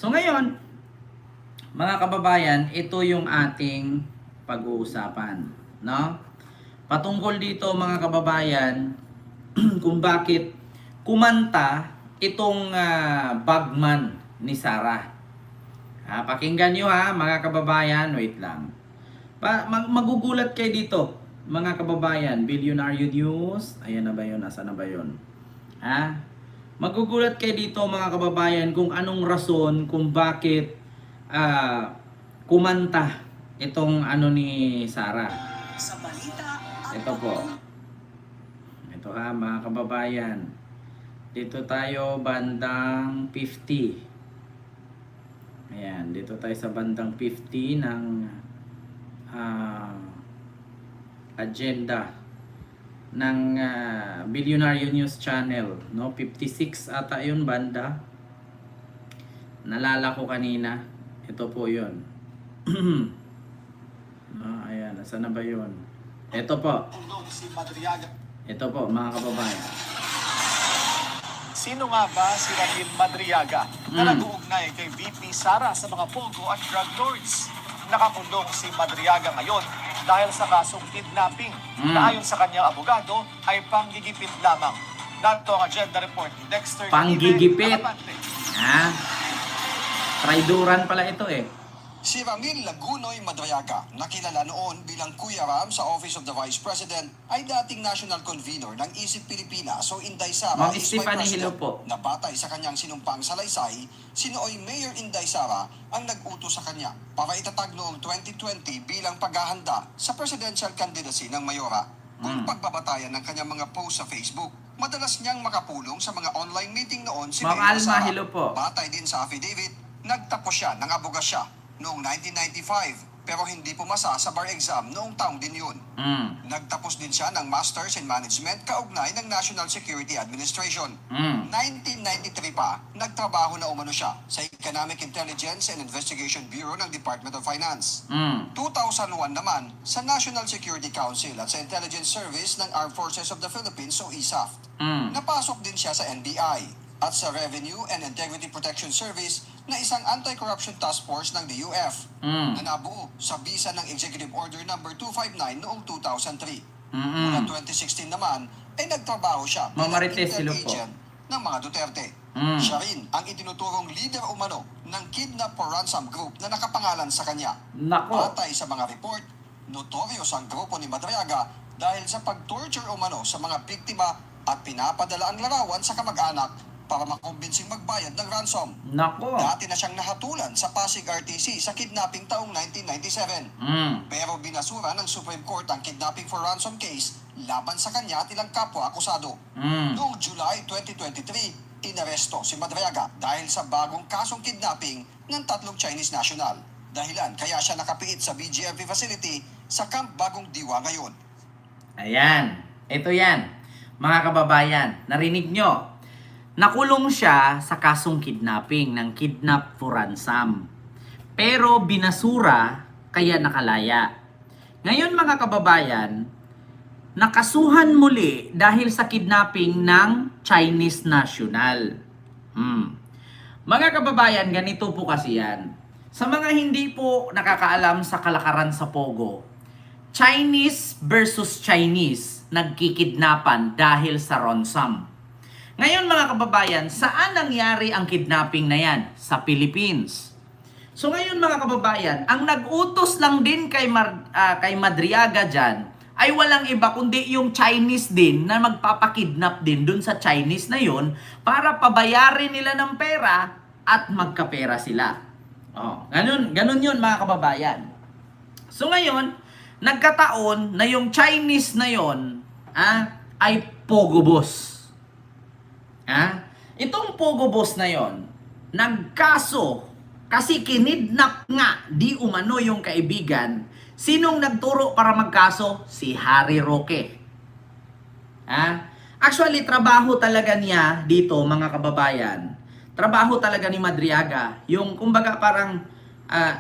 So ngayon, mga kababayan, ito yung ating pag-uusapan, no? Patungkol dito mga kababayan, kung bakit kumanta itong bagman ni Sarah. Pakinggan nyo mga kababayan, wait lang. Magugulat kayo dito, mga kababayan. Billionaire News, ayan na ba yun? Asa na ba yun? Magugulat kayo dito mga kababayan kung anong rason kung bakit kumanta itong ano ni Sarah. Sa balita Ito po. Ito mga kababayan. Dito tayo bandang 50. Ayan, dito tayo sa bandang 50 ng agenda ng Billionaire News Channel, no? 56 ata 'yun banda. Nalala ko kanina. Ito po 'yun. Ayan, nasaan na ba 'yun? Ito po. Ito po mga kababayan. Sino nga ba si Ramil Madriaga na nag-uugnay kay VP Sara sa mga pogo at drug lords? Nakakulong si Madriaga ngayon dahil sa kasong kidnapping na ayon sa kanyang abogado ay panggigipit lamang. Narito ang agenda report ni Dexter Panggigipit. Alabante. Traidoran pala ito eh. Si Ramil Lagunoy Madriaga, nakilala noon bilang Kuya Ram sa Office of the Vice President, ay dating national convener ng Isip Pilipinas o Inday Sara Ma'am is Stephanie Vice Hilo President po. na batay sa kanyang sinumpang salaysay, sinooy Mayor Inday Sara ang nag-utos sa kanya para itatag noong 2020 bilang paghahanda sa presidential candidacy ng Mayora. Kung pagbabatayan ng kanyang mga post sa Facebook, madalas niyang makapulong sa mga online meeting noon si Ma'am Mayor Alma Sara. Hilo po. Batay din sa affidavit, nagtapos siya ng abogasya noong 1995 pero hindi pumasa sa bar exam noong taong din yun. Nagtapos din siya ng Masters in Management kaugnay ng National Security Administration. 1993 pa, nagtrabaho na umano siya sa Economic Intelligence and Investigation Bureau ng Department of Finance. 2001 naman sa National Security Council at sa Intelligence Service ng Armed Forces of the Philippines o ISAF. Napasok din siya sa NBI at sa Revenue and Integrity Protection Service na isang anti-corruption task force ng DUF na nabuo sa bisa ng Executive Order No. 259 noong 2003. Mula 2016 naman ay nagtrabaho siya bilang Marites intel Hilo po. agent ng mga Duterte. Siya rin ang itinuturong leader umano ng Kidnap for Ransom Group na nakapangalan sa kanya. Nako. Batay sa mga report, notorious ang grupo ni Madriaga dahil sa pag-torture umano sa mga biktima at pinapadala ang larawan sa kamag-anak para makumbinsing magbayad ng ransom. Nako. Dati na siyang nahatulan sa Pasig RTC sa kidnapping taong 1997. Pero binasura ng Supreme Court ang kidnapping for ransom case laban sa kanya at ilang kapwa akusado. Noong July 2023, inaresto si Madriaga dahil sa bagong kasong kidnapping ng 3 Chinese national. Dahilan kaya siya nakapiit sa BGMP facility sa Camp Bagong Diwa ngayon. Ayan. Ito yan. Mga kababayan, narinig nyo. Nakulong siya sa kasong kidnapping ng kidnap for ransom. Pero binasura kaya nakalaya. Ngayon mga kababayan, nakasuhan muli dahil sa kidnapping ng Chinese national. Mga kababayan, ganito po kasi yan. Sa mga hindi po nakakaalam sa kalakaran sa Pogo, Chinese versus Chinese nagkikidnapan dahil sa ransom. Ngayon mga kababayan, saan nangyari ang kidnapping na yan? Sa Philippines. So ngayon mga kababayan, ang nag-utos lang din kay Madriaga dyan ay walang iba kundi yung Chinese din na magpapakidnap din dun sa Chinese na yun para pabayarin nila ng pera at magkapera sila. Ganun yun mga kababayan. So ngayon, nagkataon na yung Chinese na yun ay Pogo Boss. Itong Pogo Boss na yon, nagkaso kasi kinidnap nga di umano yung kaibigan. Sinong nagturo para magkaso? Si Harry Roque. Actually, trabaho talaga niya dito mga kababayan. Trabaho talaga ni Madriaga. Yung kumbaga parang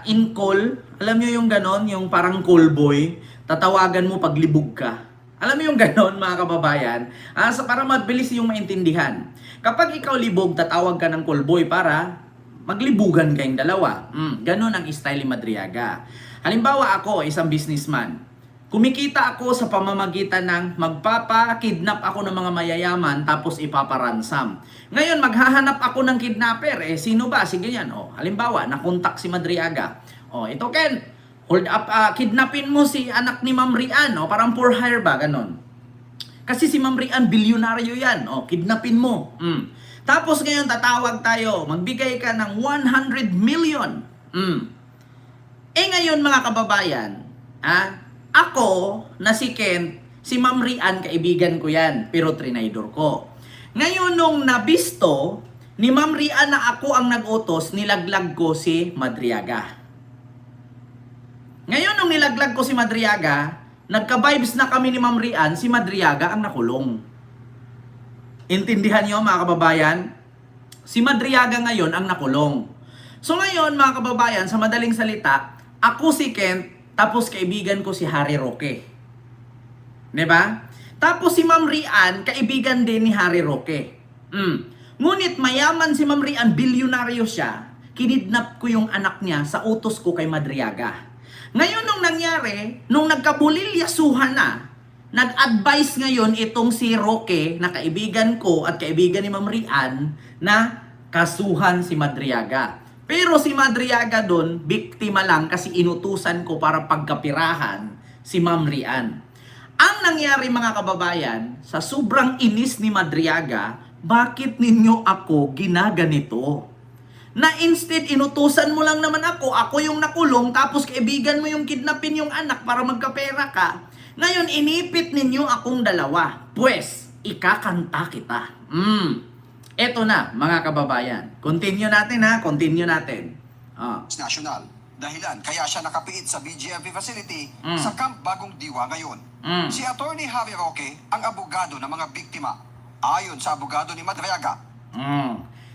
in call, alam nyo yung ganon, yung parang call boy, tatawagan mo pag libog ka. Alam mo yung ganon mga kababayan? Para mabilis yung maintindihan. Kapag ikaw libog, tatawag ka ng callboy para maglibugan kayong dalawa. Ganon ang style ni Madriaga. Halimbawa ako, isang businessman. Kumikita ako sa pamamagitan ng magpapa-kidnap ako ng mga mayayaman tapos ipaparansam. Ngayon, maghahanap ako ng kidnapper. Sino ba? Sige yan. Halimbawa, nakontak si Madriaga. Ito Ken, hold up, kidnapin mo si anak ni Ma'am Rian. Parang for hire ba? Ganon. Kasi si Ma'am Rian, bilyonaryo yan. Kidnapin mo. Tapos ngayon, tatawag tayo. Magbigay ka ng 100 million. Ngayon mga kababayan, ako na si Ken, si Ma'am Rian, kaibigan ko yan, pero trinaydor ko. Ngayon nung nabisto, ni Ma'am Rian na ako ang nag-utos, nilaglag ko si Madriaga. Ngayon nung nilaglag ko si Madriaga, nagka-vibes na kami ni Ma'am Rian, si Madriaga ang nakulong. Intindihan niyo mga kababayan? Si Madriaga ngayon ang nakulong. So ngayon mga kababayan, sa madaling salita, ako si Ken, tapos kaibigan ko si Harry Roque. Diba? Tapos si Ma'am Rian, kaibigan din ni Harry Roque. Ngunit mayaman si Ma'am Rian, bilyonaryo siya. Kinidnap ko yung anak niya sa utos ko kay Madriaga. Ngayon nung nangyari, nung nagkabulilyasuhan na, nag-advise ngayon itong si Roque na kaibigan ko at kaibigan ni Ma'am Rian na kasuhan si Madriaga. Pero si Madriaga doon, biktima lang kasi inutusan ko para pagkapirahan si Ma'am Rian. Ang nangyari mga kababayan, sa sobrang inis ni Madriaga, bakit ninyo ako ginaganito? Na instead inutusan mo lang naman ako yung nakulong, tapos kaibigan mo yung kidnapin yung anak para magkapera ka. Ngayon inipit ninyo akong dalawa. Pues, ikakanta kita. Eto na, mga kababayan. Continue natin continue natin. National. Dahilan, kaya siya nakapiit sa BGMP facility sa Camp Bagong Diwa ngayon. Si Attorney Harry Roque ang abogado ng mga biktima. Ayon sa abogado ni Madriaga.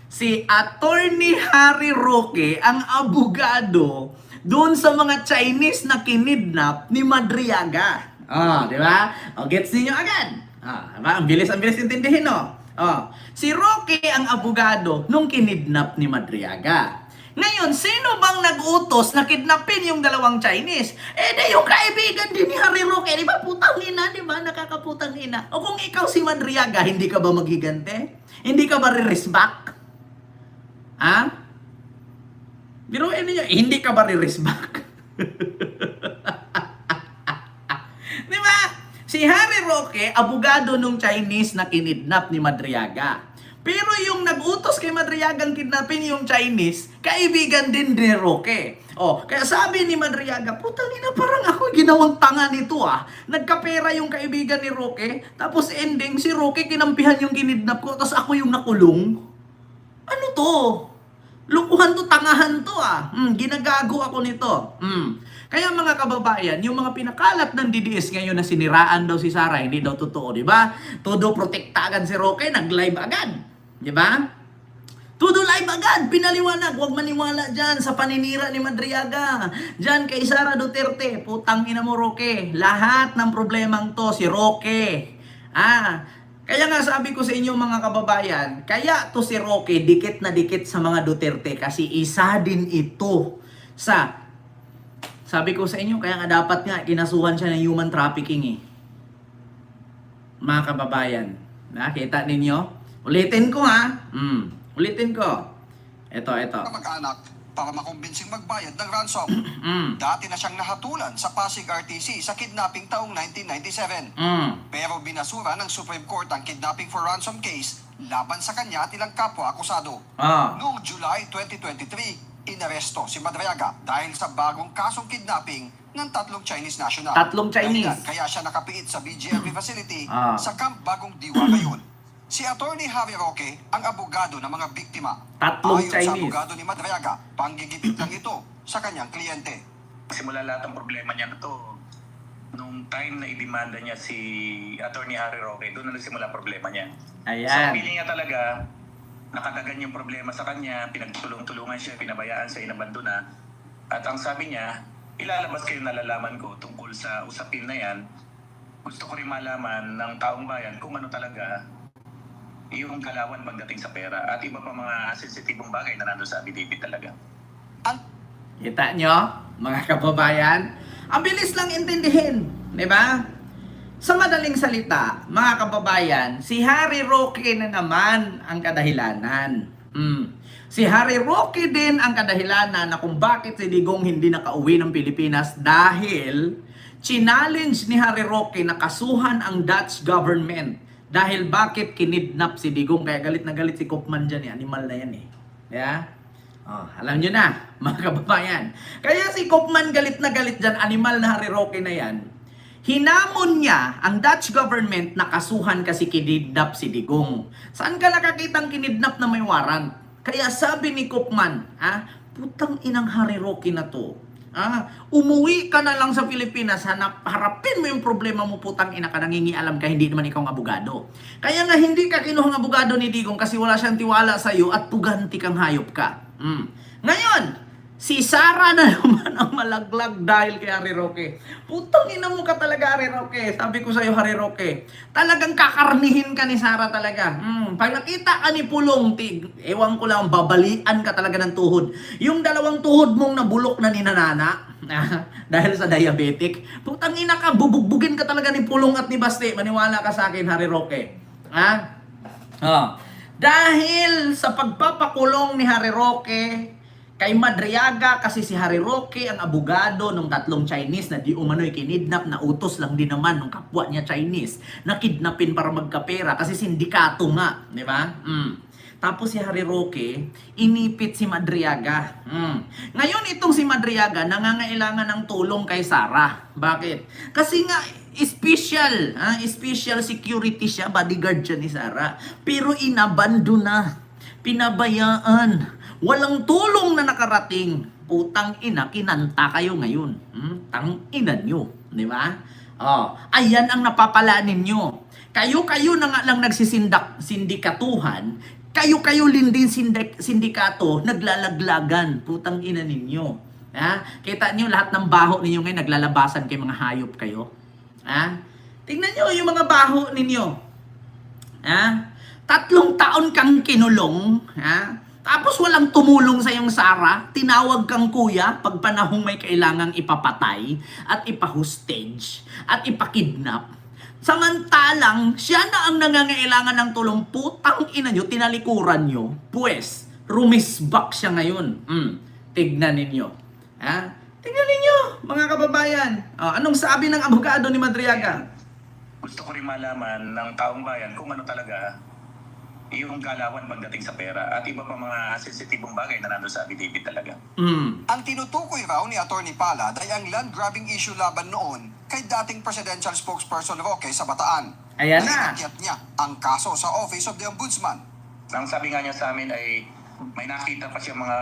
Si Attorney Harry Roque ang abogado doon sa mga Chinese na kinidnap ni Madriaga. Di ba? Gets niyo agad. Diba? Ang bilis intindihin, no? Si Roque ang abogado nung kinidnap ni Madriaga. Ngayon, sino bang nag-utos na kidnapin yung dalawang Chinese? Yung kaibigan din ni Harry Roque, di ba? Putang ina, di ba? Nakakaputang ina. O kung ikaw si Madriaga, hindi ka ba maghigante? Hindi ka ba re-resback? Biruin niyo, hindi ka ba re-resback? Di ba? Si Harry Roque, abogado nung Chinese na kinidnap ni Madriaga. Pero yung nag-utos kay Madriagang kidnapin yung Chinese, kaibigan din ni Roque. Kaya sabi ni Madriaga, putang ina, parang ako ginawang tanga nito Nagkapera yung kaibigan ni Roque, tapos ending si Roque kinampihan yung kinidnap ko, tapos ako yung nakulong. Ano to? Lukuhan to, tangahan to ginagago ako nito. Kaya mga kababayan, yung mga pinakalat ng DDS ngayon na siniraan daw si Sara, hindi daw totoo, di ba? Todo protekta agad si Roque, nag-live agad. Di ba? Todo live agad, pinaliwanag, huwag maniwala dyan sa paninira ni Madriaga. Dyan kay Sara Duterte, putang ina mo Roque, lahat ng problemang to si Roque. Kaya nga sabi ko sa inyo mga kababayan, kaya to si Roque dikit na dikit sa mga Duterte kasi isa din ito sa, sabi ko sa inyo, kaya nga dapat nga kinasuhan siya ng human trafficking Mga kababayan, nakita ninyo? Ulitin ko ulitin ko. Ito. Mag-anak para makumbinsing magbayad ng ransom. Dati na siyang nahatulan sa Pasig RTC sa kidnapping taong 1997. Pero binasura ng Supreme Court ang kidnapping for ransom case laban sa kanya at ilang kapwa akusado. Noong July 2023, inaresto si Madriaga dahil sa bagong kasong kidnapping ng 3 Chinese national. 3 Chinese. Dahilan, kaya siya nakapiit sa BGMP facility sa Camp Bagong Diwa ngayon. Si Attorney Harry Roque ang abogado ng mga biktima. 3 Ayon Chinese. sa abogado ni Madriaga, panggigipit lang ito sa kanyang kliyente. Simula lahat ng problema niya na to, nung time na idemanda niya si Attorney Harry Roque, doon na nagsimula problema niya. Ayan. So, feeling niya talaga, nakadagan yung problema sa kanya, pinagtulong-tulungan siya, pinabayaan siya, inabandona. At ang sabi niya, ilalabas kayo nalalaman ko tungkol sa usapin na yan. Gusto ko rin malaman ng taong bayan kung ano talaga yung galawan pagdating sa pera at iba pa mga sensitibong bagay na nandun sa affidavit talaga. Kita nyo, mga kababayan? Ang bilis lang intindihin, di ba? Sa madaling salita, mga kababayan, si Harry Roque na naman ang kadahilanan. Si Harry Roque din ang kadahilanan na kung bakit si Digong hindi nakauwi ng Pilipinas dahil challenge ni Harry Roque na kasuhan ang Dutch government. Dahil bakit kinidnap si Digong? Kaya galit na galit si Koopman dyan, animal na yan eh. Yeah? Oh, alam nyo na, mga kababayan. Kaya si Koopman galit na galit dyan, animal na Harry Roque na yan. Hinamon niya ang Dutch government na kasuhan kasi kinidnap si Digong. Saan ka nakakitang kinidnap na may warrant? Kaya sabi ni Koopman, putang inang Harry Roque na to. Umuwi ka na lang sa Pilipinas, harapin mo yung problema mo, putang ina ka, nangingialam ka, hindi naman ikaw ang abogado. Kaya nga hindi ka kinuhang abogado ni Digong kasi wala siyang tiwala sa iyo at puganti kang hayop ka. Ngayon, si Sara na naman ang malaglag dahil kay Harry Roque. Putang ina mo ka talaga, Harry Roque. Sabi ko sa iyo, Harry Roque, talagang kakarnihin ka ni Sara talaga. Pag nakita ka ni Pulong, ewan ko lang, babalian ka talaga ng tuhod. Yung dalawang tuhod mong nabulok na ninanana, dahil sa diabetic, putang ina ka, bubugbugin ka talaga ni Pulong at ni Baste. Maniwala ka sa akin, Harry Roque. Dahil sa pagpapakulong ni Harry Roque kay Madriaga, kasi si Harry Roque ang abogado ng tatlong Chinese na di umano'y kinidnap, na utos lang din naman ng kapwa niya Chinese na kidnapin para magkapera kasi sindikato nga, di ba? Tapos si Harry Roque, inipit si Madriaga. Ngayon itong si Madriaga nangangailangan ng tulong kay Sara. Bakit? Kasi nga special security siya, bodyguard siya ni Sara. Pero inabando na, pinabayaan. Walang tulong na nakarating. Putang ina, kinanta kayo ngayon. Tang ina nyo, di ba? Ayan ang napapala ninyo. Kayo na nga lang nagsisindikatuhan, kayo din sindikato, naglalaglagan. Putang ina ninyo. Kita nyo lahat ng baho ninyo ngayon, naglalabasan kay mga hayop kayo. Tingnan nyo yung mga baho ninyo. 3 taon kang kinulong, tapos walang tumulong sa iyong Sara, tinawag kang kuya pag panahong may kailangang ipapatay at ipahostage at ipakidnap. Samantalang siya na ang nangangailangan ng tulong, putang ina nyo, tinalikuran nyo. Pues, rumisbak siya ngayon. Tignan ninyo. Tignan ninyo, mga kababayan. Anong sabi ng abogado ni Madriaga? Gusto ko rin malaman ng taong bayan kung ano talaga yung galawan pagdating sa pera at iba pa mga sensitibong bagay na nandun sa affidavit talaga. Ang tinutukoy raw ni Atty. Palad ay ang land grabbing issue laban noon kay dating presidential spokesperson Roque sa Bataan. Ayan na. Inakyat niya ang kaso sa Office of the Ombudsman. Ang sabi nga niya sa amin ay may nakita pa siya mga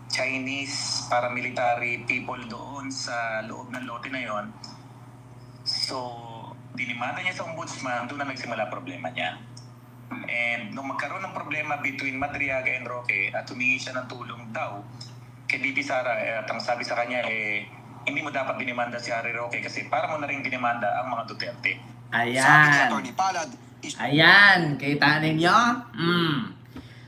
Chinese paramilitary people doon sa loob ng lote na yon. So, dinimanda niya sa ombudsman, doon na nagsimula problema niya. And nung magkaroon ng problema between Madriaga and Roque at humingi siya ng tulong daw kay BP Sara, at ang sabi sa kanya hindi mo dapat dinimanda si Harry Roque kasi para mo na rin dinimanda ang mga Duterte. Sabi ni Ayan. Atty. Palad, Ayan, kita ninyo?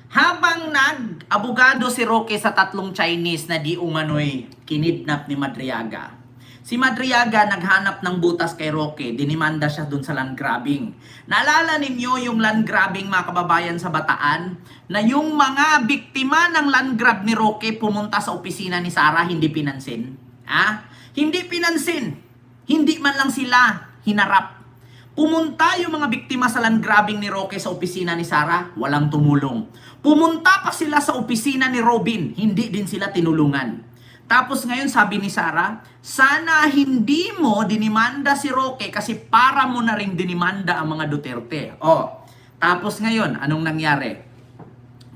Habang nag-abogado si Roque sa tatlong Chinese na di umano'y kinidnap ni Madriaga, si Madriaga naghanap ng butas kay Roque, dinimanda siya dun sa land grabbing. Naalala ninyo yung land grabbing, mga kababayan, sa Bataan? Na yung mga biktima ng land grab ni Roque pumunta sa opisina ni Sara, hindi pinansin. Hindi pinansin. Hindi man lang sila hinarap. Pumunta yung mga biktima sa land grabbing ni Roque sa opisina ni Sara, walang tumulong. Pumunta pa sila sa opisina ni Robin, hindi din sila tinulungan. Tapos ngayon sabi ni Sara, sana hindi mo dinimanda si Roque kasi para mo na rin dinimanda ang mga Duterte. Tapos ngayon, anong nangyari?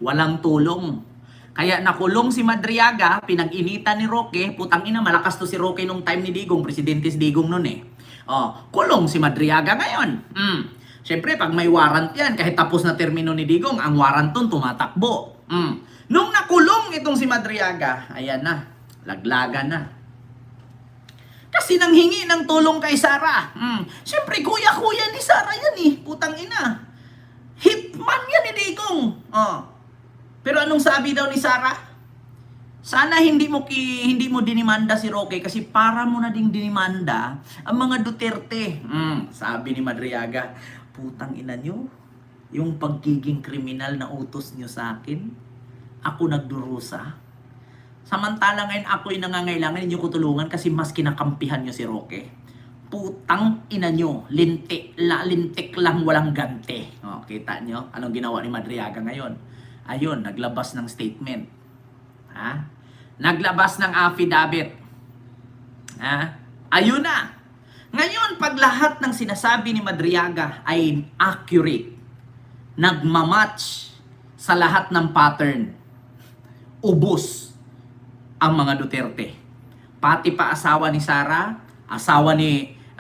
Walang tulong. Kaya nakulong si Madriaga, pinag-initan ni Roque, putang ina, malakas to si Roque nung time ni Digong, presidente si Digong nun eh. Kulong si Madriaga ngayon. Siyempre, pag may warrant yan, kahit tapos na termino ni Digong, ang warrant nun tumatakbo. Nung nakulong itong si Madriaga, ayan na. Laglagan na. Kasi nanghingi ng tulong kay Sara. Siyempre, kuya-kuya ni Sara yan eh. Putang ina. Hitman yan ni Digong. Oh. Pero anong sabi daw ni Sara? Sana hindi mo dinimanda si Roque kasi para mo na ding dinimanda ang mga Duterte. Sabi ni Madriaga, putang ina nyo, yung pagiging kriminal na utos nyo sa akin, ako nagdurusa. Samantala ngayon ako'y nangangailangan ninyo ko tulungan kasi mas kinakampihan nyo si Roque. Putang ina nyo, lintik lang walang gante. Oh, kita nyo anong ginawa ni Madriaga ngayon? Ayun, naglabas ng statement. Ha? Naglabas ng affidavit. Ha? Ayun na. Ngayon, pag lahat ng sinasabi ni Madriaga ay accurate, nagmamatch sa lahat ng pattern, ubos ang mga Duterte. Pati pa asawa ni Sara,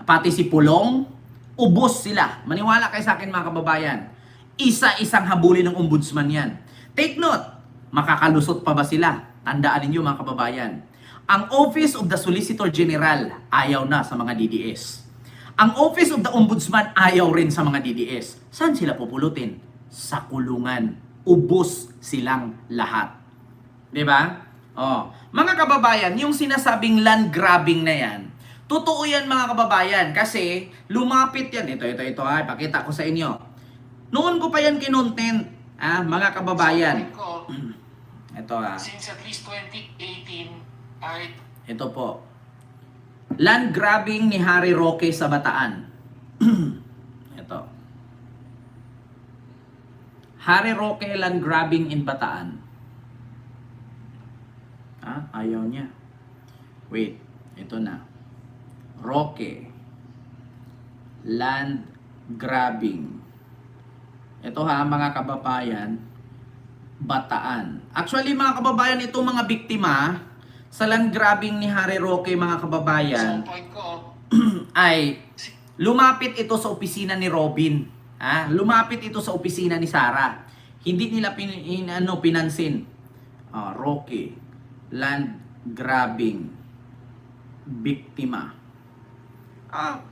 pati si Pulong, ubos sila. Maniwala kayo sa akin mga kababayan. Isa-isang habulin ng ombudsman yan. Take note, makakalusot pa ba sila? Tandaan ninyo mga kababayan. Ang Office of the Solicitor General ayaw na sa mga DDS. Ang Office of the Ombudsman ayaw rin sa mga DDS. Saan sila pupulutin? Sa kulungan. Ubos silang lahat. 'Di ba? Oh, mga kababayan, yung sinasabing land grabbing na yan, totoo yan mga kababayan kasi lumapit yan. Ito ha, pakita ko sa inyo. Noon ko pa yan kinontent, mga kababayan. Ito Since at least 2018, ay ito po. Land grabbing ni Harry Roque sa Bataan. Ito. Harry Roque land grabbing in Bataan. Ayaw niya. Wait, ito na. Roque land grabbing. Ito ha mga kababayan, Bataan. Actually mga kababayan, itong mga biktima sa land grabbing ni Harry Roque mga kababayan isang point ko, ay lumapit ito sa opisina ni Robin. Lumapit ito sa opisina ni Sara. Hindi nila pinansin. Roque land grabbing biktima.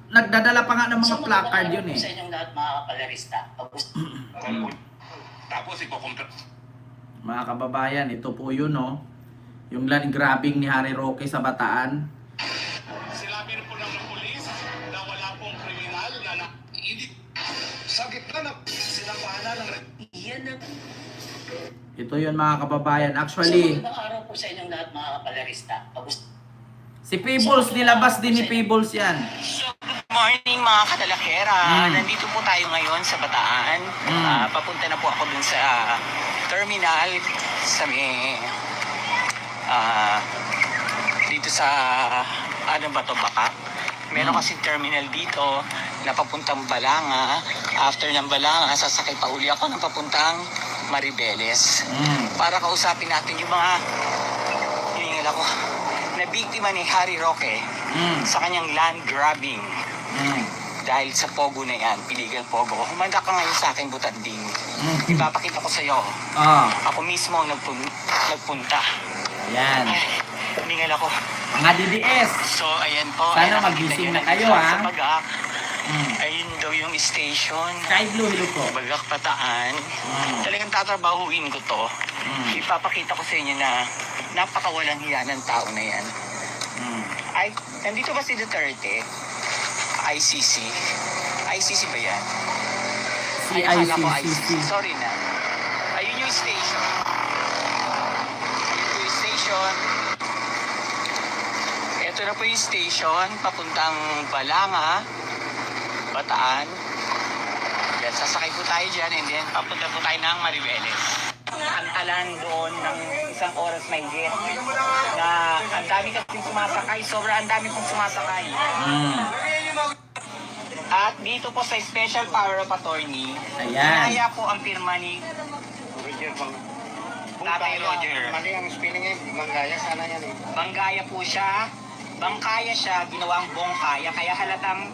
Nagdadala pa nga ng mga placard yun eh. sa inyong lahat mga kapalarista. Tapos ikukumpra. Mga kababayan, ito po yun no. Yung land grabbing ni Harry Roque sa Bataan. Sinabi po ng pulis na wala pong kriminal na hindi sa gitna na sinapahan ng Yan ang Ito yun mga kababayan. Actually, magandang araw po sa inyong lahat mga kapalarista. si Peebles, nilabas din ni Peebles yan. Good morning mga katalakera. Nandito po tayo ngayon sa Bataan. Papunta na po ako dun sa terminal sa may dito sa ano ba to, Baka. Meron kasi terminal dito na papuntang Balanga. After ng Balanga, sasakay pa uli ako ng papuntang Maribeles. Para kausapin natin yung mga hiningal ako na biktima ni Harry Roque sa kanyang land grabbing. Dahil sa Pogo na yan, illegal Pogo. Humanda ka ngayon sa akin, Butanding. Ipapakita ko sa iyo. Ako mismo ang nagpunta. Ayan. Hiningal ako. Mga DDS. So, ayan po. Sana Ayan, magising nakita na niyo kayo, ha? Sa Bagak. Ayun daw yung station. Kahit Blue ko. Bagak Bataan. Talagang tatrabahuin ko to. Ipapakita ko sa inyo na napakawalang hiya ng tao na yan. Ay, nandito ba si Duterte? ICC? ICC ba yan? Ay, akala ko ICC. Sorry na. Ayun yung station. Ayun yung station. Ito na po yung station. Papuntang Balanga. Bataan. Yan, sasakay po tayo dyan and then papunta po tayo ng Maribeles. Antalan doon ng isang oras may higit na ang dami kasing sumasakay. Sobrang ang dami pong sumasakay. At dito po sa Special Power of Attorney, Ayan. kaya po ang pirma ni Tatay Roger. Mali ang spelling eh, Mangaya sana yan eh. Banggaya po siya. Bangkaya siya, ginawang bongkaya. Kaya halatang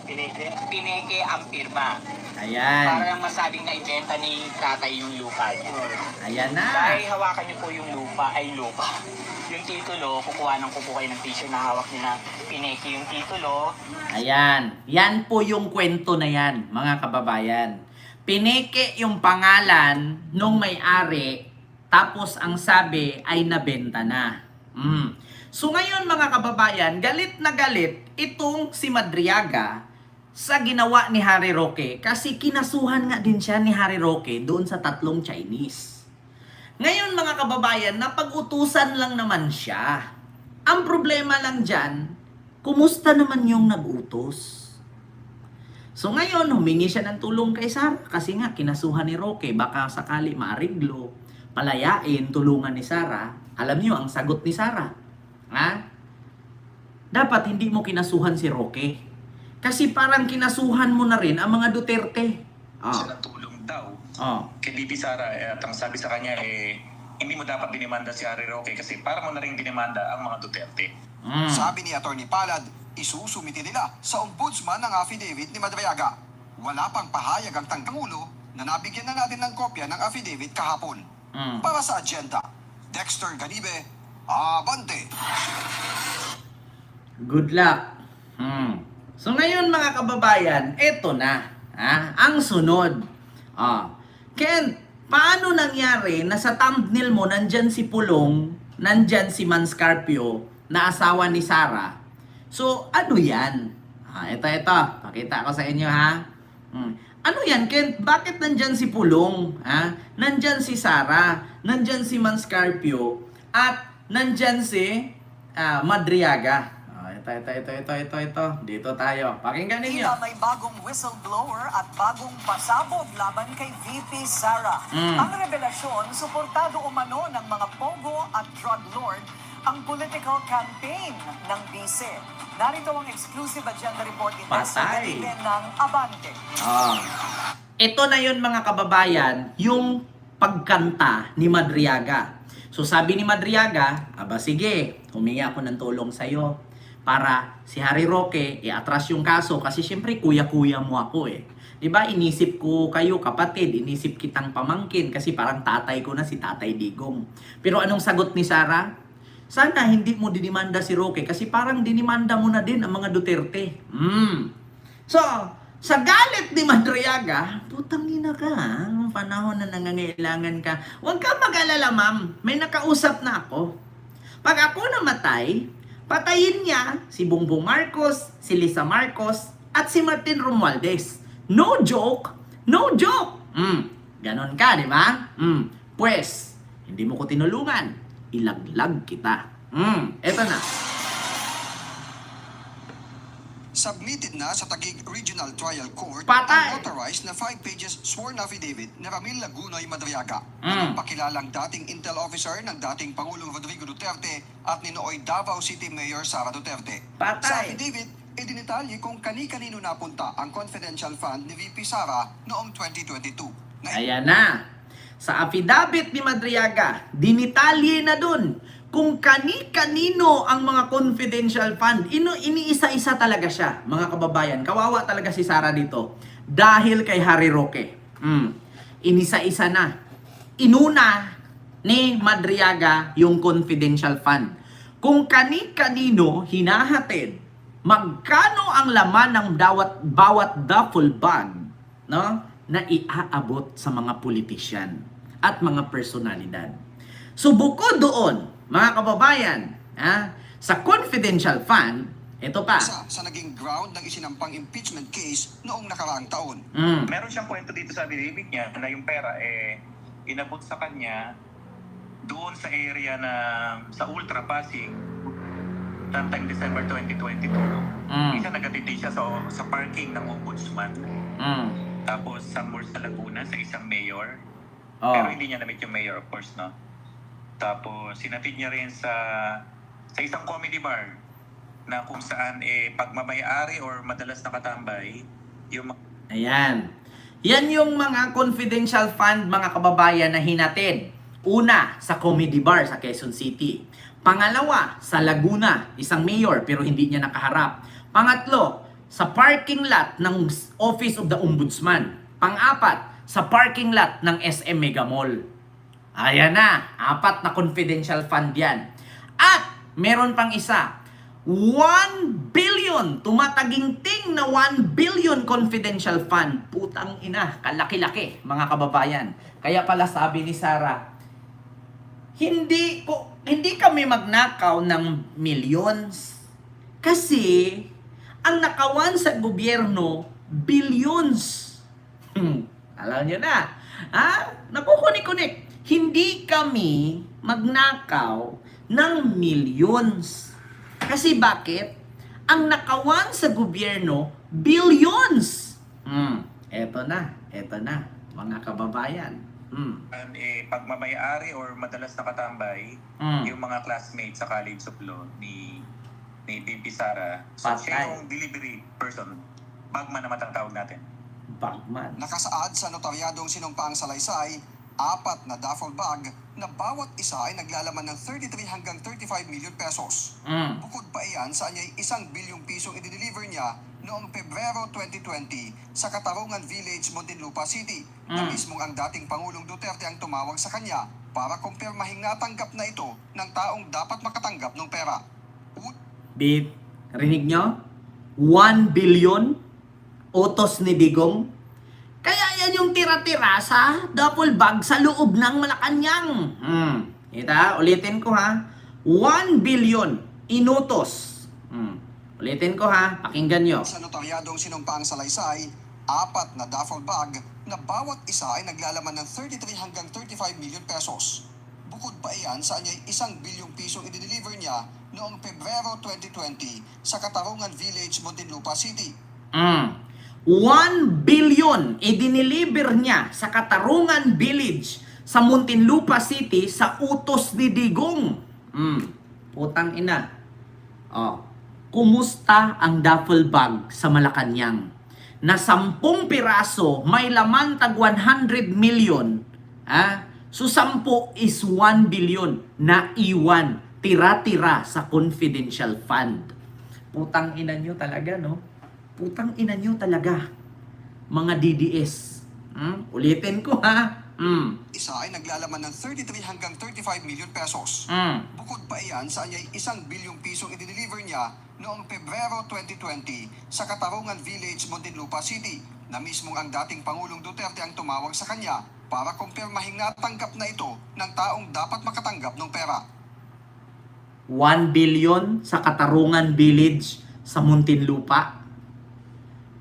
pineke ang pirma. Ayan. Para lang masabing na ibenta ni tatay yung lupa niya. Ayan na. Dahil hawakan niyo po yung lupa, yung titulo, kukuha kayo ng t-shirt na hawak niyo na pineke yung titulo. Ayan. Yan po yung kwento na yan, mga kababayan. Pineke yung pangalan nung may-ari, tapos ang sabi ay nabenta na. So ngayon mga kababayan, galit na galit itong si Madriaga sa ginawa ni Harry Roque kasi kinasuhan nga din siya ni Harry Roque doon sa 3 Chinese. Ngayon mga kababayan, napag-utusan lang naman siya. Ang problema lang dyan, kumusta naman yung nag-utos? So ngayon, humingi siya ng tulong kay Sara kasi nga kinasuhan ni Roque, baka sakali maariglo, palayain, tulungan ni Sara. Alam niyo ang sagot ni Sara. Ha? Dapat hindi mo kinasuhan si Roque. Kasi parang kinasuhan mo na rin ang mga Duterte. Siya ng tulong daw kay VP Sara. At ang sabi sa kanya hindi mo dapat dinimanda si Harry Roque kasi para mo na rin dinimanda ang mga Duterte. Sabi ni Atty. Palad, isusumiti nila sa ombudsman ng affidavit ni Madriaga. Wala pang pahayag ang Pangulo na nabigyan na natin ng kopya ng affidavit kahapon. Para sa agenda, Dexter Ganibe, Abante! Good luck. So ngayon mga kababayan, eto na. Ang sunod. Ken, paano nangyari na sa thumbnail mo nandyan si Pulong, nandyan si Manscarpio, na asawa ni Sara? So ano yan? Ito. Pakita ko sa inyo ha. Ano yan, Ken? Bakit nandyan si Pulong? Nandyan si Sara, nandyan si Manscarpio, at nandyan si Madriaga. Ito. Dito tayo. Pakinggan ninyo. Tila may bagong whistleblower at bagong pasabog laban kay VP Sara. Ang revelasyon, suportado umano ng mga pogo at drug lord ang political campaign ng BICE. Narito ang exclusive agenda report ni Dexter Patay. Ganibe ng Abante. Ito na yun mga kababayan, yung pagkanta ni Madriaga. So sabi ni Madriaga, sige, humingi ako ng tulong sa'yo para si Harry Roque i-atras yung kaso kasi syempre kuya-kuya mo ako eh. 'Di ba? Inisip ko kayo kapatid, inisip kitang pamangkin kasi parang tatay ko na si Tatay Digong. Pero anong sagot ni Sara? Sana hindi mo dinimanda si Roque kasi parang dinimanda mo na din ang mga Duterte. So, sa galit ni Madriaga, putang ina ka, ang panahon na nangangailangan ka. Huwag ka mag-alala, ma'am. May nakausap na ako. Pag ako namatay, patayin niya si Bongbong Marcos, si Lisa Marcos, at si Martin Romualdez. No joke! No joke! Ganon ka, di ba? Pues, hindi mo ko tinulungan. Ilaglag kita. Eto na. Submitted na sa Taguig Regional Trial Court Patay. ang authorized na 5 pages sworn affidavit ni Ramil Lagunoy Madriaga. Pakilalang dating intel officer ng dating Pangulong Rodrigo Duterte at ni nooy Davao City Mayor Sara Duterte. Patay. Sa affidavit, idinitalye kung kani-kanino napunta ang confidential fund ni VP Sara noong 2022. Ayan na. Sa affidavit ni Madriaga, dinitalye na dun kung kani-kanino ang mga confidential fund. Iniisa-isa talaga siya, mga kababayan. Kawawa talaga si Sara dito. Dahil kay Harry Roque. Inisa-isa na. Inuna ni Madriaga yung confidential fund. Kung kani-kanino hinahatid, magkano ang laman ng bawat duffel bag, no, na iaabot sa mga politisyan at mga personalidad. So bukod doon, mga kababayan, sa confidential fund, ito pa. Isa sa naging ground ng isinampang impeachment case noong nakaraang taon. Meron siyang kwento dito sa affidavit niya na yung pera inabot sa kanya doon sa area na sa Ultra Pasig tantang December 2022. Isa nagatindi siya sa parking ng ombudsman. Tapos somewhere sa Laguna sa isang mayor. Pero hindi niya na-meet yung mayor, of course, no? Tapos sinatid niya rin sa isang comedy bar na kung saan pagmamayari or madalas nakatambay yung Ayan. Yan yung mga confidential fund, mga kababayan, na hinatid. Una, sa comedy bar sa Quezon City. Pangalawa, sa Laguna, isang mayor pero hindi niya nakaharap. Pangatlo, sa parking lot ng Office of the Ombudsman. Pang-apat, sa parking lot ng SM Mega Mall. Ayan na, 4 na confidential fund yan. At meron pang isa, 1 billion, tumataginting na 1 billion confidential fund. Putang ina, kalaki-laki mga kababayan. Kaya pala sabi ni Sarah, hindi kami magnakaw ng millions. Kasi ang nakawan sa gobyerno, billions. Alam nyo na. Nakukunik-kunik. Hindi kami magnakaw ng millions. Kasi bakit? Ang nakawan sa gobyerno, billions. Eto na, mga kababayan. Pagmamayari or madalas nakatambay yung mga classmates sa College of Law ni VP Sara. So Patay. siya yung delivery person. Bagman naman ang tawag natin. Bagman. Nakasaad sa notaryadong sinumpaang salaysay, 4 na duffel bag na bawat isa ay naglalaman ng 33 hanggang 35 million pesos. Bukod pa iyan sa anya'y 1 bilyong pisong i-deliver niya noong Pebrero 2020 sa Katarungan Village, Muntinlupa City, na mismong ang dating Pangulong Duterte ang tumawag sa kanya para kumpirmahing natanggap na ito ng taong dapat makatanggap ng pera. Rinig nyo? 1 billion utos ni Digong. Kaya yan yung tira-tira sa duffel bag sa loob ng Malacanang. Kita, ulitin ko ha. 1 billion inutos. Ulitin ko ha, pakinggan nyo. Sa notaryadong sinumpaang salaysay, 4 na duffel bag na bawat isa ay naglalaman ng 33 hanggang 35 million pesos. Bukod pa iyan sa anya'y 1 bilyong pisong i-deliver niya noong Pebrero 2020 sa Katarungan Village, Muntinlupa City. 1 billion idiniliber niya sa Katarungan Village sa Muntinlupa City sa utos ni Digong. Putang ina. Kumusta ang duffel bag sa Malacanang? Na 10 piraso may laman tag 100 million. So 10 is 1 billion na iwan tira-tira sa confidential fund. Putang ina nyo talaga, no? Putang ina nyo talaga, mga DDS. Ulitin ko ha. Isa ay naglalaman ng 33 hanggang 35 million pesos. Bukod pa iyan sa anya'y 1 bilyong pisong i-deliver niya noong Pebrero 2020 sa Katarungan Village, Muntinlupa City, na mismong ang dating Pangulong Duterte ang tumawag sa kanya para kumpirmahing natanggap na ito ng taong dapat makatanggap ng pera. 1 billion sa Katarungan Village sa Muntinlupa.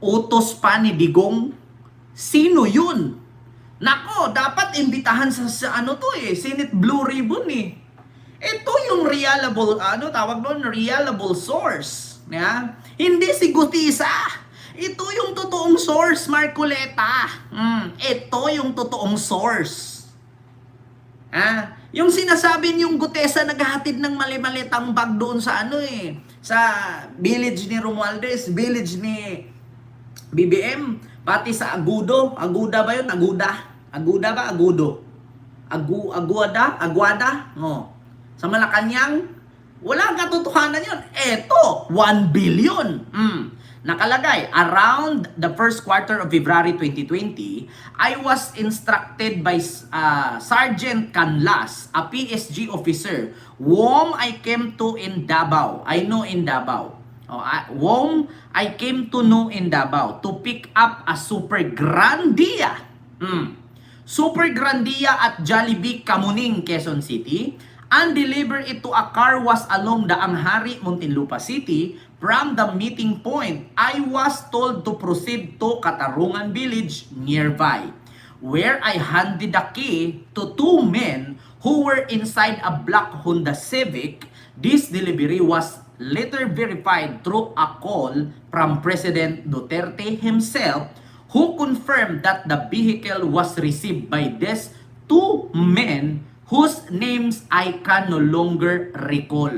Utos pa ni Digong. Sino yun? Nako, dapat imbitahan sa ano to Senate Blue Ribbon Ito yung reliable source. Hindi si Gutisa. Ito yung totoong source, Marcoleta. Ito yung totoong source. Yung sinasabi niyong Gutesa naghahatid ng mali-malitang bag doon sa sa village ni Romualdez, village ni BBM, pati sa Agudo. Aguda ba yun? Aguda ba? Agudo? Aguada? Sa Malacanang, walang katotohanan yun. Eto, 1 billion. Nakalagay, around the first quarter of February 2020, I was instructed by Sergeant Canlas, a PSG officer, whom I came to in Davao. I know in Davao. Whom I came to know in Davao to pick up a Super Grandia. Super Grandia at Jollibee, Kamuning, Quezon City, and deliver it to a car wash along the Anghari, Muntinlupa City. From the meeting point, I was told to proceed to Katarungan Village nearby, where I handed the key to 2 men who were inside a black Honda Civic. This delivery was later verified through a call from President Duterte himself, who confirmed that the vehicle was received by these 2 men whose names I can no longer recall.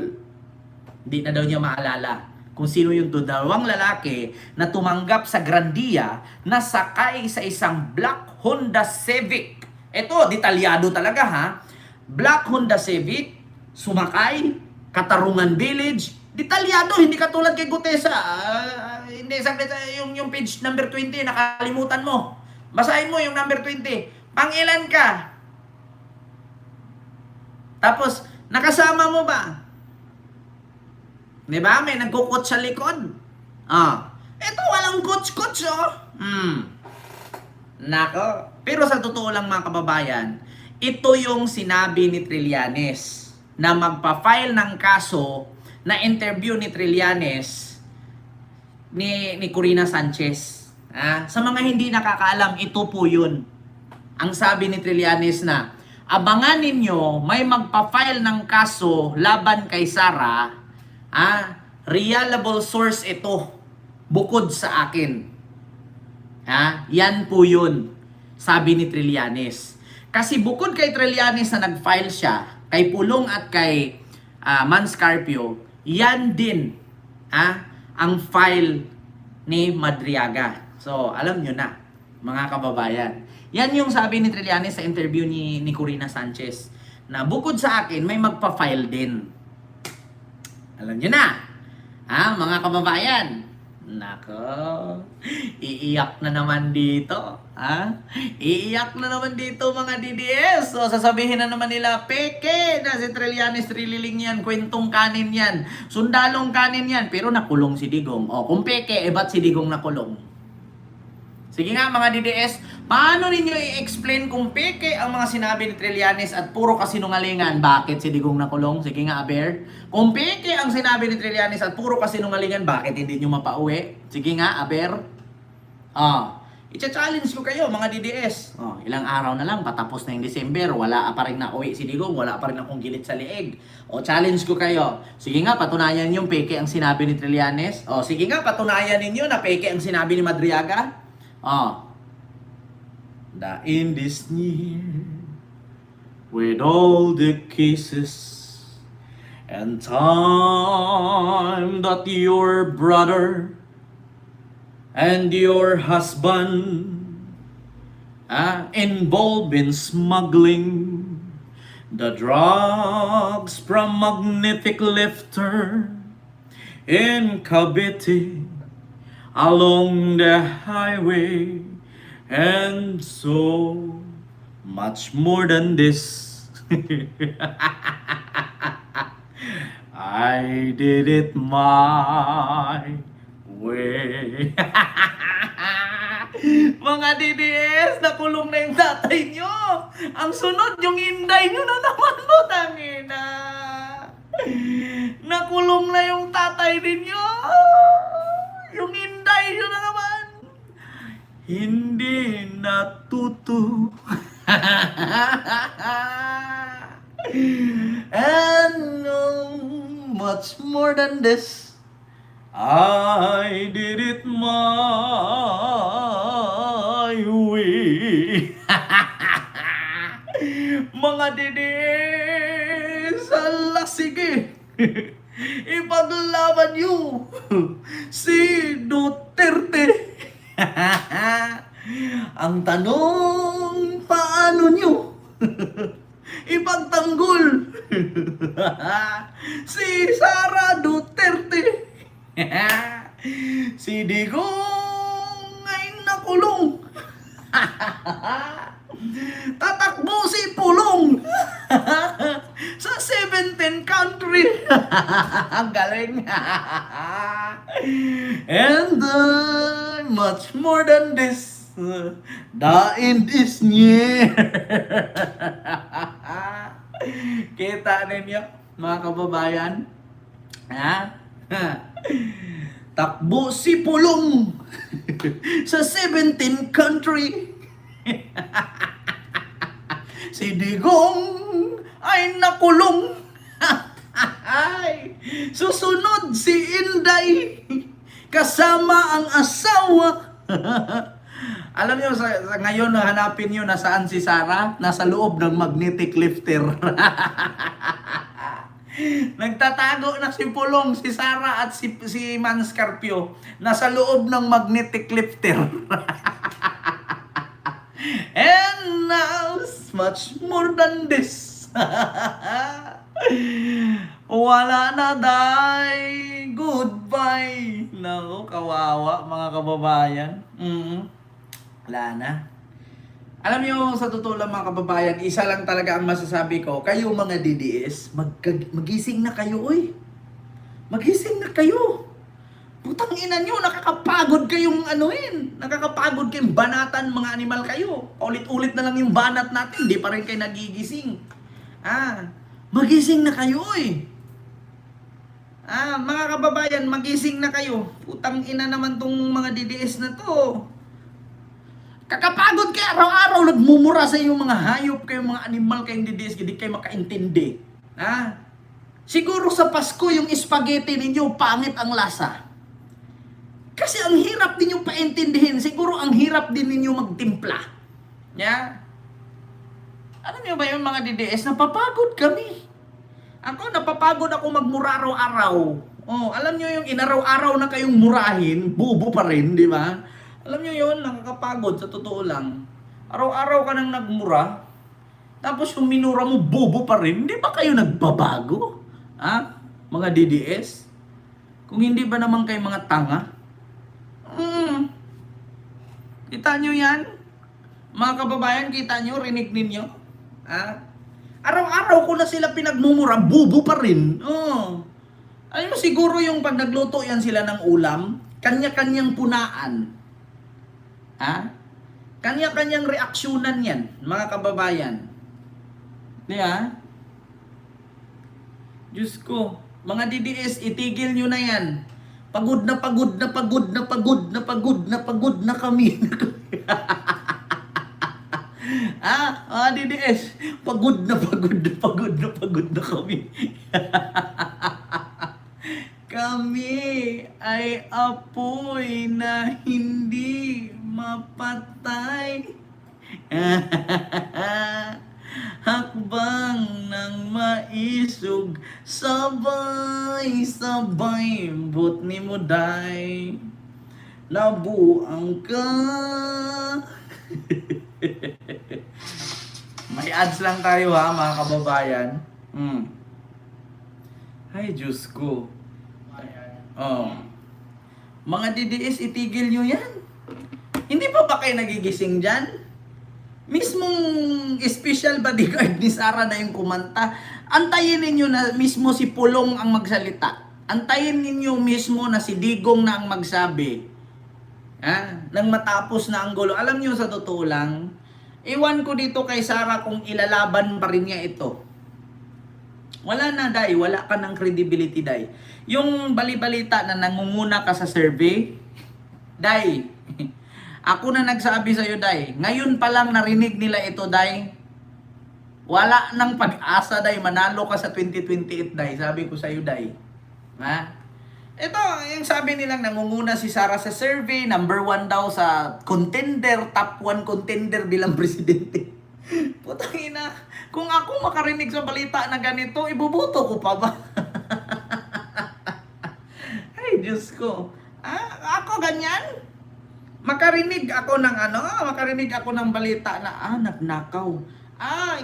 Hindi na daw niya maalala kung sino yung dalawang lalaki na tumanggap sa Grandia na sakay sa isang black Honda Civic. Ito, detalyado talaga ha. Black Honda Civic, sumakay, Katarungan Village, detalyado, hindi katulad kay Gutesa. Hindi, saglit, yung page number 20, nakalimutan mo. Basahin mo yung number 20. Pangilan ka? Tapos, nakasama mo ba? Di ba? May nagkukot sa likod. Ito walang coach-coach, oh. Nako. Pero sa totoo lang mga kababayan, ito yung sinabi ni Trillanes na magpa-file ng kaso na interview ni Trillanes ni Corina Sanchez. Sa mga hindi nakakaalam, ito po yun. Ang sabi ni Trillanes na, abangan ninyo, may magpa-file ng kaso laban kay Sara. Reliable source ito, bukod sa akin. Yan po yun, sabi ni Trillanes. Kasi bukod kay Trillanes na nag-file siya, kay Pulong at kay Manscarpio, yan din ang file ni Madriaga. So, alam nyo na, mga kababayan. Yan yung sabi ni Trillanes sa interview ni Corina Sanchez, na bukod sa akin, may magpa-file din. Alam nyo na, mga kababayan. Nako, iiyak na naman dito. Iiyak na naman dito mga DDS. So sasabihin na naman nila, peke na si Trillanes, trililing yan, kwentong kanin yan, sundalong kanin yan, pero nakulong si Digong. Kung peke, ba't si Digong nakulong? Sige nga mga DDS, paano ninyo i-explain kung peke ang mga sinabi ni Trillanes at puro kasinungalingan? Bakit si Digong nakulong? Sige nga, Aber. Kung peke ang sinabi ni Trillanes at puro kasinungalingan, bakit hindi nyo mapauwi? Sige nga, Aber. I-challenge ko kayo mga DDS. Ilang araw na lang, patapos na yung December, wala pa rin na uwi si Digong, wala pa rin akong gilit sa leeg. Challenge ko kayo. Sige nga, patunayan yung peke ang sinabi ni Trillanes. Sige nga, patunayan ninyo na peke ang sinabi ni Madriaga. In this year, with all the kisses and time that your brother and your husband involved in smuggling the drugs from Magnetic Lifter in Cavite along the highway, and so much more than this. I did it my way. Mga DDS, nakulong na yung tatay nyo. Ang sunod, yung inday nyo na naman mo, tangina. Nakulong na yung tatay ninyo. Yung inday nyo na naman. Hindi natuto. And no much more than this, I did it my way. Mga didis, ala sige. Ipaglaban niyo si Duterte. Ang tanong, paano niyo ipagtanggol si Sara Duterte? Si Digong ay nakulong. Tatakbo si Pulong sa 17 country. Ang galing. And much more than this, in this year. Kita ninyo mga kababayan? Takbo si Pulong sa 17 country. Si Digong ay nakulong. Susunod si Inday kasama ang asawa. Alam niyo sa ngayon hanapin niyo nasaan si Sara? Nasa loob ng Magnetic Lifter. Nagtatago na si Pulong, si Sara at si Manscarpio nasa loob ng Magnetic Lifter. And now, much more than this. Wala na, day. Goodbye. Naku, kawawa mga kababayan. Wala na. Alam niyo, sa totoo lang mga kababayan, isa lang talaga ang masasabi ko. Kayo mga DDS, magising na kayo, oy. Magising na kayo. Putang ina nyo, nakakapagod kayong nakakapagod kayong banatan, mga animal kayo. Ulit-ulit na lang yung banat natin, di pa rin kayo nagigising. Magising na kayo eh. Mga kababayan, magising na kayo. Putang ina naman tong mga DDS na to. Kakapagod kayo araw-araw, nagmumura sa yung mga hayop kayo, mga animal kayong DDS, hindi kayo makaintindi. Siguro sa Pasko, yung spaghetti ninyo, pangit ang lasa. Kasi ang hirap din yung paintindihin. Siguro ang hirap din ninyo magtimpla. Alam niyo ba yung mga DDS, napapagod kami. Napapagod ako magmura araw-araw. Alam niyo yung inaraw-araw na kayong murahin, bubo pa rin, di ba? Alam niyo yun, nakakapagod sa totoo lang. Araw-araw ka nang nagmura, tapos yung minura mo, bubo pa rin. Hindi ba kayo nagbabago? Mga DDS? Kung hindi ba naman kayo mga tanga? Kita nyo yan? Mga kababayan, kita nyo? Rinig ninyo? Araw-araw ko na sila pinagmumura, bubo pa rin. Alam mo, siguro yung pag nagluto yan sila ng ulam, kanya-kanyang punaan. Kanya-kanyang reaksyonan yan, mga kababayan. Di ba? Diyos ko, mga DDS, itigil nyo na yan. Pagod na pagod na pagod na pagod na pagod na pagod na kami. Mga DDS, pagod na pagod na pagod na pagod na kami. Kami ay apoy na hindi mapatay. Hakbang ng maisog, sabay-sabay, but ni mo day, nabuang ka. May ads lang tayo mga kababayan. Ay, Diyos ko. Mga DDS, itigil nyo yan. Hindi pa ba kayo nagigising dyan? Mismong special bodyguard ni Sara na yung kumanta. Antayin ninyo na mismo si Pulong ang magsalita. Antayin ninyo mismo na si Digong na ang magsabi. Nang matapos na ang gulo. Alam nyo, sa totoo lang, iwan ko dito kay Sara kung ilalaban pa rin niya ito. Wala na, Day. Wala ka ng credibility, Day. Yung balibalita na nangunguna ka sa survey, Day, ako na nagsabi sa'yo, Day. Ngayon pa lang narinig nila ito, Day. Wala nang pag-asa, Day. Manalo ka sa 2028, Day. Sabi ko sa'yo, Day. Ito, yung sabi nilang nangunguna si Sara sa survey, number 1 daw sa contender, top 1 contender bilang presidente. Putang ina, kung ako makarinig sa balita na ganito, ibubuto ko pa ba? Ay, Diyos ko. Ako ganyan? Makarinig ako ng balita na, nagnakaw.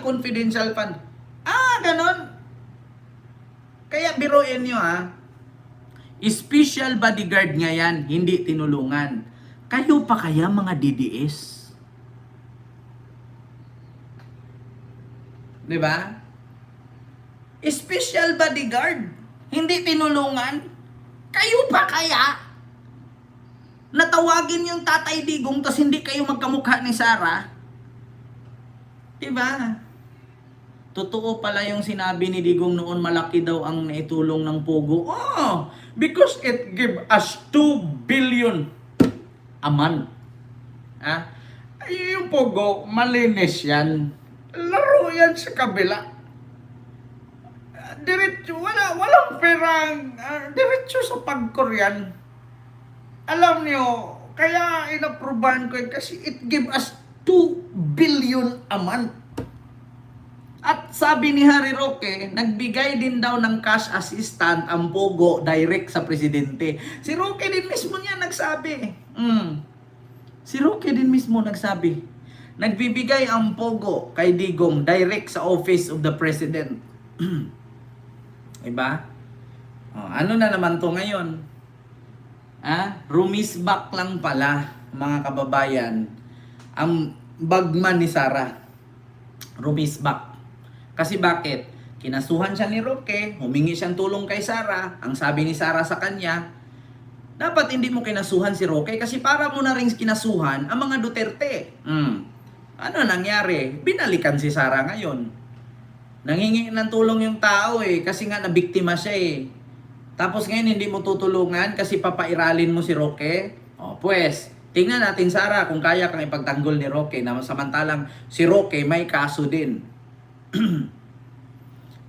Confidential fund. Ganon. Kaya biruin nyo special bodyguard nga yan, hindi tinulungan. Kayo pa kaya mga DDS? Diba? Special bodyguard, hindi tinulungan. Kayo pa kaya? Natawagin yung Tatay Digong tas hindi kayo magkamukha ni Sara? Diba? Totoo pala yung sinabi ni Digong noon, malaki daw ang naitulong ng Pogo. Because it give us 2 billion a month. Yung Pogo, malinis yan. Laro yan sa kabila. Diretso, walang perang. Diretso sa pagkoryan. Alam niyo, kaya inaprubahan ko yun kasi it give us 2 billion a month. At sabi ni Harry Roque, nagbigay din daw ng cash assistant ang Pogo direct sa presidente. Si Roque din mismo niya nagsabi. Si Roque din mismo nagsabi. Nagbibigay ang Pogo kay Digong direct sa office of the president. Diba? Ano na naman to ngayon? Rumisbak lang pala, mga kababayan, ang bagman ni Sara. Rumisbak. Kasi bakit? kinasuhan siya ni Roque, humingi siyang tulong kay Sara. Ang sabi ni Sara sa kanya, dapat hindi mo kinasuhan si Roque kasi para mo na rin kinasuhan ang mga Duterte. Ano nangyari? Binalikan si Sara ngayon. Nangingi ng tulong yung tao kasi nga nabiktima siya Tapos ngayon hindi mo tutulungan kasi papairalin mo si Roque. Pues, tingnan natin Sara kung kaya kang ipagtanggol ni Roque na samantalang si Roque may kaso din.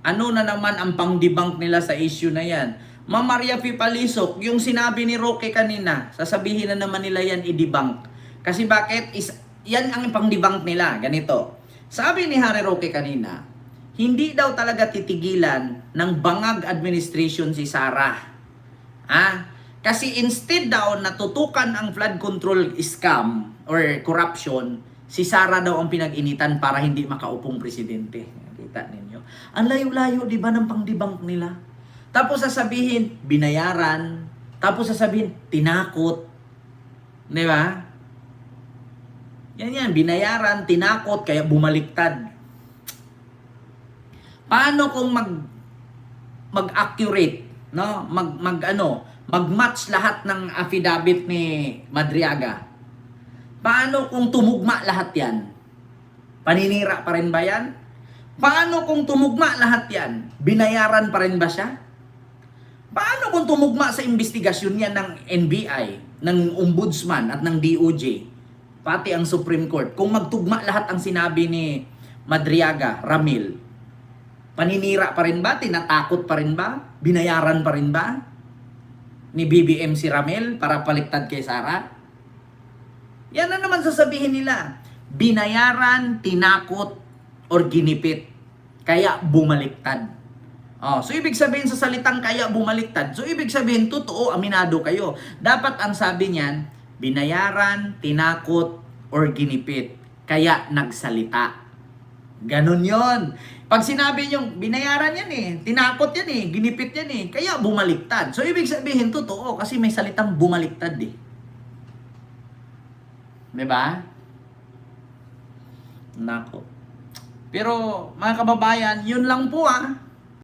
Ano na naman ang pang-debunk nila sa issue na yan? Ma'am Maria Pipalisok, yung sinabi ni Roque kanina, sasabihin na naman nila yan i-debunk. Kasi bakit? Yan ang pang-debunk nila. Ganito. Sabi ni Harry Roque kanina, hindi daw talaga titigilan ng bangag administration si Sara. Kasi instead daw natutukan ang flood control scam or corruption, si Sara daw ang pinag-initan para hindi makaupong presidente. Kita ninyo. Ang layo-layo, di ba, ng pang-debunk nila? Tapos sasabihin, binayaran. Tapos sasabihin, tinakot. Di ba? Yan, binayaran, tinakot, kaya bumaliktad. Paano kung mag-accurate, no? Mag-match lahat ng affidavit ni Madriaga? Paano kung tumugma lahat yan? Paninira pa rin ba yan? Paano kung tumugma lahat yan? Binayaran pa rin ba siya? Paano kung tumugma sa investigasyon yan ng NBI, ng Ombudsman at ng DOJ, pati ang Supreme Court? Kung magtugma lahat ang sinabi ni Madriaga, Ramil, paninira pa rin ba? Tinatakot pa rin ba? Binayaran pa rin ba ni BBM si Ramil para paliktad kay Sara? Yan na naman sasabihin nila. Binayaran, tinakot, or ginipit. Kaya bumaliktad. So ibig sabihin sa salitang kaya bumaliktad, so ibig sabihin totoo, aminado kayo. Dapat ang sabi niyan, binayaran, tinakot, or ginipit. Kaya nagsalita. Ganon yon. Pag sinabi niyong binayaran yan tinakot yan ginipit yan kaya bumaliktad. So ibig sabihin totoo kasi may salitang bumaliktad Diba? Nako. Pero mga kababayan, yun lang po